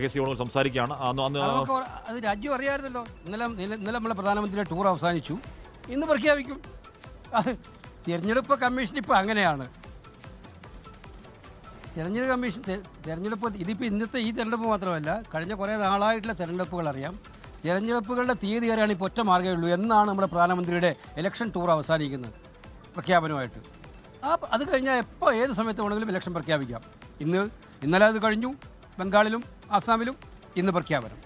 K C. Venugopal സംസാരിക്കുകയാണ്. അത് രാജ്യം അറിയാമായിരുന്നല്ലോ. ഇന്നലെ നമ്മളെ പ്രധാനമന്ത്രിയുടെ ടൂർ അവസാനിച്ചു, ഇന്ന് പ്രഖ്യാപിക്കും. തിരഞ്ഞെടുപ്പ് കമ്മീഷൻ ഇപ്പോൾ അങ്ങനെയാണ്. തിരഞ്ഞെടുപ്പ് ഇതിപ്പോൾ ഇന്നത്തെ ഈ തിരഞ്ഞെടുപ്പ് മാത്രമല്ല, കഴിഞ്ഞ കുറേ നാളായിട്ടുള്ള തിരഞ്ഞെടുപ്പുകൾ അറിയാം. തിരഞ്ഞെടുപ്പുകളുടെ തീയതി അറിയാൻ ഇപ്പോൾ ഒറ്റ മാർഗ്ഗമേ ഉള്ളൂ. എന്നാണ് നമ്മുടെ പ്രധാനമന്ത്രിയുടെ ഇലക്ഷൻ ടൂർ അവസാനിക്കുന്നത് പ്രഖ്യാപനമായിട്ട്. അത് കഴിഞ്ഞാൽ എപ്പോൾ ഏത് സമയത്ത് വേണമെങ്കിലും ഇലക്ഷൻ പ്രഖ്യാപിക്കാം. ഇന്നലെ അത് കഴിഞ്ഞു. ബംഗാളിലും ആസാമിലും ഇന്ന് പ്രഖ്യാപനം.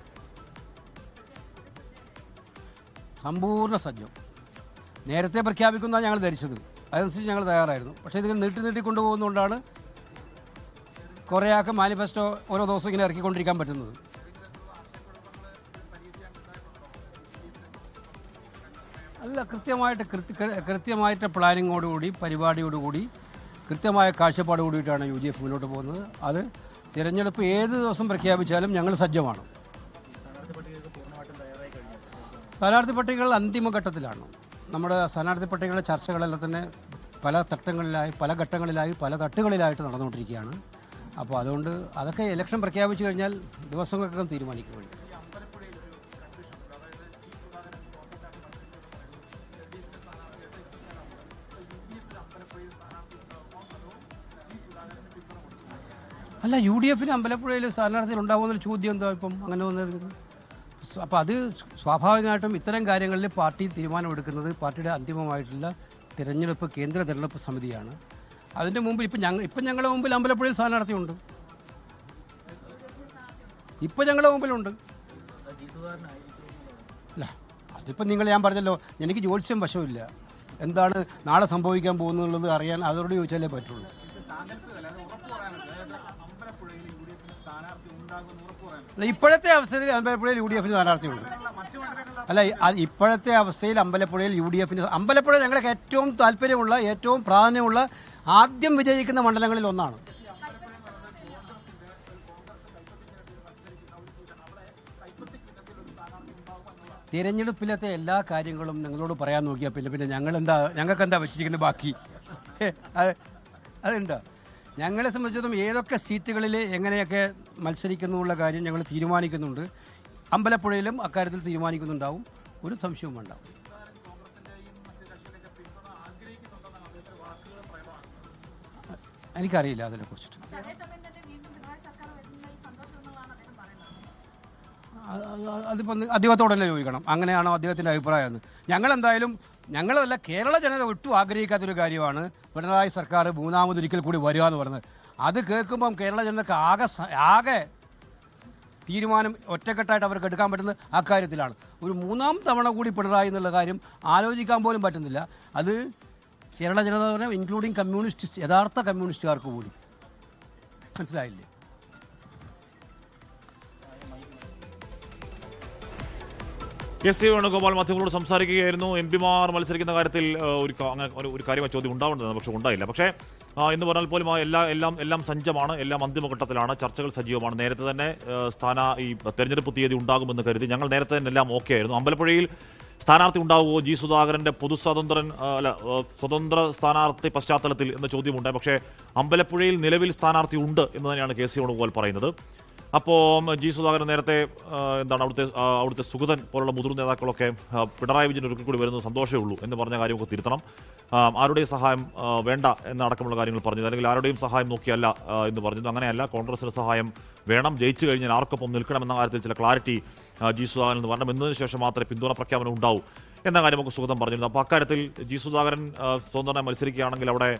സമ്പൂർണ്ണ സജ്ജം. നേരത്തെ പ്രഖ്യാപിക്കുന്നതാണ് ഞങ്ങൾ ധരിച്ചത്, അതനുസരിച്ച് ഞങ്ങൾ തയ്യാറായിരുന്നു. പക്ഷേ ഇതിങ്ങനെ നീട്ടിക്കൊണ്ടുപോകുന്നതുകൊണ്ടാണ് കുറേയാൾക്ക് മാനിഫെസ്റ്റോ ഓരോ ദിവസം ഇങ്ങനെ ഇറക്കിക്കൊണ്ടിരിക്കാൻ പറ്റുന്നത്. അല്ല, കൃത്യമായിട്ട് പ്ലാനിങ്ങോടുകൂടി, പരിപാടിയോടുകൂടി, കൃത്യമായ കാഴ്ചപ്പാട് കൂടിയിട്ടാണ് UDF മുന്നോട്ട് പോകുന്നത്. അത് തിരഞ്ഞെടുപ്പ് ഏത് ദിവസം പ്രഖ്യാപിച്ചാലും ഞങ്ങൾ സജ്ജമാണ്. സ്ഥാനാർത്ഥി പട്ടികകൾ അന്തിമഘട്ടത്തിലാണ്. നമ്മുടെ സ്ഥാനാർത്ഥി പട്ടികകളുടെ ചർച്ചകളെല്ലാം തന്നെ പല ഘട്ടങ്ങളിലായി പല തട്ടുകളിലായിട്ട് നടന്നുകൊണ്ടിരിക്കുകയാണ്. അപ്പോൾ അതുകൊണ്ട് അതൊക്കെ ഇലക്ഷൻ പ്രഖ്യാപിച്ചു കഴിഞ്ഞാൽ ദിവസങ്ങൾക്കകം തീരുമാനിക്കും വേണ്ടി. അല്ല, UDF അമ്പലപ്പുഴയിൽ സ്ഥാനാർത്ഥികൾ ഉണ്ടാകുമെന്നൊരു ചോദ്യം എന്താ ഇപ്പം അങ്ങനെ വന്നിരിക്കുന്നത്? അപ്പോൾ അത് സ്വാഭാവികമായിട്ടും ഇത്തരം കാര്യങ്ങളിൽ പാർട്ടി തീരുമാനമെടുക്കുന്നത് പാർട്ടിയുടെ അന്തിമമായിട്ടുള്ള കേന്ദ്ര തിരഞ്ഞെടുപ്പ് സമിതിയാണ്. അതിൻ്റെ മുമ്പിൽ ഇപ്പം ഞങ്ങളുടെ മുമ്പിൽ അമ്പലപ്പുഴയിൽ സ്ഥാനാർത്ഥിയുണ്ട്. ഇപ്പം ഞങ്ങളുടെ മുമ്പിലുണ്ട്. അല്ല, അതിപ്പം ഞാൻ പറഞ്ഞല്ലോ, എനിക്ക് ജ്യോത്സ്യം വശമില്ല. എന്താണ് നാളെ സംഭവിക്കാൻ പോകുന്നുള്ളത് അറിയാൻ അതോട് ചോദിച്ചാലേ പറ്റുള്ളൂ. ഇപ്പോഴത്തെ അവസ്ഥയിൽ അമ്പലപ്പുഴയിൽ UDF സ്ഥാനാർത്ഥിയുണ്ട്. അല്ല, ഇപ്പോഴത്തെ അവസ്ഥയിൽ അമ്പലപ്പുഴയിൽ UDF അമ്പലപ്പുഴ ഞങ്ങൾക്ക് ഏറ്റവും താല്പര്യമുള്ള, ഏറ്റവും പ്രാധാന്യമുള്ള, ആദ്യം വിജയിക്കുന്ന മണ്ഡലങ്ങളിൽ ഒന്നാണ്. തിരഞ്ഞെടുപ്പിലത്തെ എല്ലാ കാര്യങ്ങളും നിങ്ങളോട് പറയാൻ നോക്കിയാൽ പിന്നെ ഞങ്ങൾക്ക് എന്താ വെച്ചിരിക്കുന്നത് ബാക്കി? അതുണ്ടോ? ഞങ്ങളെ സംബന്ധിച്ചിടത്തോളം ഏതൊക്കെ സീറ്റുകളിൽ എങ്ങനെയൊക്കെ മത്സരിക്കുന്നുള്ള കാര്യം ഞങ്ങൾ തീരുമാനിക്കുന്നുണ്ട്. അമ്പലപ്പുഴയിലും അക്കാര്യത്തിൽ തീരുമാനിക്കുന്നുണ്ടാവും, ഒരു സംശയവും വേണ്ട. എനിക്കറിയില്ല അതിനെക്കുറിച്ചിട്ട്. അതിപ്പോൾ അദ്ദേഹത്തോടല്ലേ ചോദിക്കണം, അങ്ങനെയാണോ അദ്ദേഹത്തിൻ്റെ അഭിപ്രായം? ഞങ്ങളല്ല, കേരള ജനത ഒട്ടും ആഗ്രഹിക്കാത്തൊരു കാര്യമാണ് പിണറായി സർക്കാർ മൂന്നാമതൊരിക്കൽ കൂടി വരിക എന്ന് പറയുന്നത്. അത് കേൾക്കുമ്പം കേരള ജനതക്ക് ആകെ തീരുമാനം ഒറ്റക്കെട്ടായിട്ട് അവർക്ക് എടുക്കാൻ പറ്റുന്നത് അക്കാര്യത്തിലാണ്. ഒരു മൂന്നാം തവണ കൂടി പിണറായി എന്നുള്ള കാര്യം ആലോചിക്കാൻ പോലും പറ്റുന്നില്ല. അത് കേരള ജനത പറഞ്ഞാൽ ഇൻക്ലൂഡിങ് യഥാർത്ഥ കമ്മ്യൂണിസ്റ്റുകാർക്ക് കൂടി. മനസ്സിലായില്ലേ? കെ.സി. വേണുഗോപാൽ മാധ്യമങ്ങളോട് സംസാരിക്കുകയായിരുന്നു. MP മാർ മത്സരിക്കുന്ന കാര്യത്തിൽ ഒരു കാര്യമായ ചോദ്യം ഉണ്ടാവേണ്ടത്, പക്ഷേ ഉണ്ടായില്ല. പക്ഷേ എന്ന് പറഞ്ഞാൽ പോലും എല്ലാം സജ്ജമാണ്, എല്ലാം അന്തിമഘട്ടത്തിലാണ്, ചർച്ചകൾ സജീവമാണ്. നേരത്തെ തന്നെ ഈ തെരഞ്ഞെടുപ്പ് തീയതി ഉണ്ടാകുമെന്ന് കരുതി ഞങ്ങൾ നേരത്തെ തന്നെ എല്ലാം ഓക്കെ ആയിരുന്നു. അമ്പലപ്പുഴയിൽ സ്ഥാനാർത്ഥി ഉണ്ടാവുമോ G.സുധാകരൻ്റെ സ്വതന്ത്ര സ്ഥാനാർത്ഥി പശ്ചാത്തലത്തിൽ എന്ന ചോദ്യമുണ്ടായി. പക്ഷേ അമ്പലപ്പുഴയിൽ നിലവിൽ സ്ഥാനാർത്ഥി ഉണ്ട് എന്ന് തന്നെയാണ് കെ.സി. വേണുഗോപാൽ പറയുന്നത്. അപ്പോൾ G.സുധാകരൻ നേരത്തെ അവിടുത്തെ സുഗതൻ പോലുള്ള മുതിർന്ന നേതാക്കളൊക്കെ പിണറായി വിജയൻ ഒരിക്കൽ കൂടി വരുന്നത് സന്തോഷമേ ഉള്ളൂ എന്ന് പറഞ്ഞ കാര്യമൊക്കെ തിരുത്തണം, ആരുടെയും സഹായം വേണ്ട എന്നടക്കമുള്ള കാര്യങ്ങൾ പറഞ്ഞത്, അല്ലെങ്കിൽ ആരുടെയും സഹായം നോക്കിയല്ല എന്ന് പറഞ്ഞത്. അങ്ങനെയല്ല, കോൺഗ്രസിന് സഹായം വേണം, ജയിച്ചു കഴിഞ്ഞാൽ ആർക്കൊപ്പം നിൽക്കണമെന്ന കാര്യത്തിൽ ചില ക്ലാരിറ്റി G.സുധാകരൻ എന്ന് വരണം, എന്നതിന് ശേഷം മാത്രമേ പിന്തുണ പ്രഖ്യാപനം ഉണ്ടാവൂ എന്ന കാര്യമൊക്കെ സുഗതൻ പറഞ്ഞിരുന്നു. അപ്പോൾ അക്കാര്യത്തിൽ G.സുധാകരൻ സ്വതന്ത്രമായി മത്സരിക്കുകയാണെങ്കിൽ അവിടെ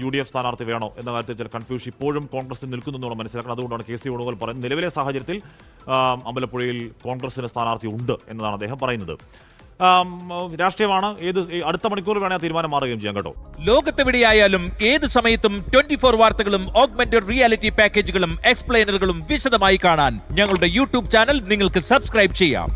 UDF സ്ഥാനാർത്ഥി വേണോ എന്ന കാര്യത്തിൽ ചില കൺഫ്യൂഷൻ ഇപ്പോഴും കോൺഗ്രസിൽ നിൽക്കുന്നുണ്ടെന്ന് മനസ്സിലാക്കണം. അതുകൊണ്ടാണ് കെ.സി. വേണുഗോപാൽ പറയുന്നത് നിലവിലെ സാഹചര്യത്തിൽ അമ്പലപ്പുഴയിൽ കോൺഗ്രസിന് സ്ഥാനാർത്ഥി ഉണ്ട് എന്നതാണ് അദ്ദേഹം പറയുന്നത്. രാഷ്ട്രീയമാണ്, അടുത്ത മണിക്കൂർ വേണേൽ തീരുമാനം മാറുകയും ചെയ്യാം കേട്ടോ. ലോകത്തെവിടെയായാലും ഏത് സമയത്തും 24 വാർത്തകളും ഓഗ്മെന്റഡ് റിയാലിറ്റി പാക്കേജുകളും എക്സ്പ്ലെയിനറുകളും വിശദമായി കാണാൻ ഞങ്ങളുടെ YouTube ചാനൽ നിങ്ങൾക്ക് സബ്സ്ക്രൈബ് ചെയ്യാം.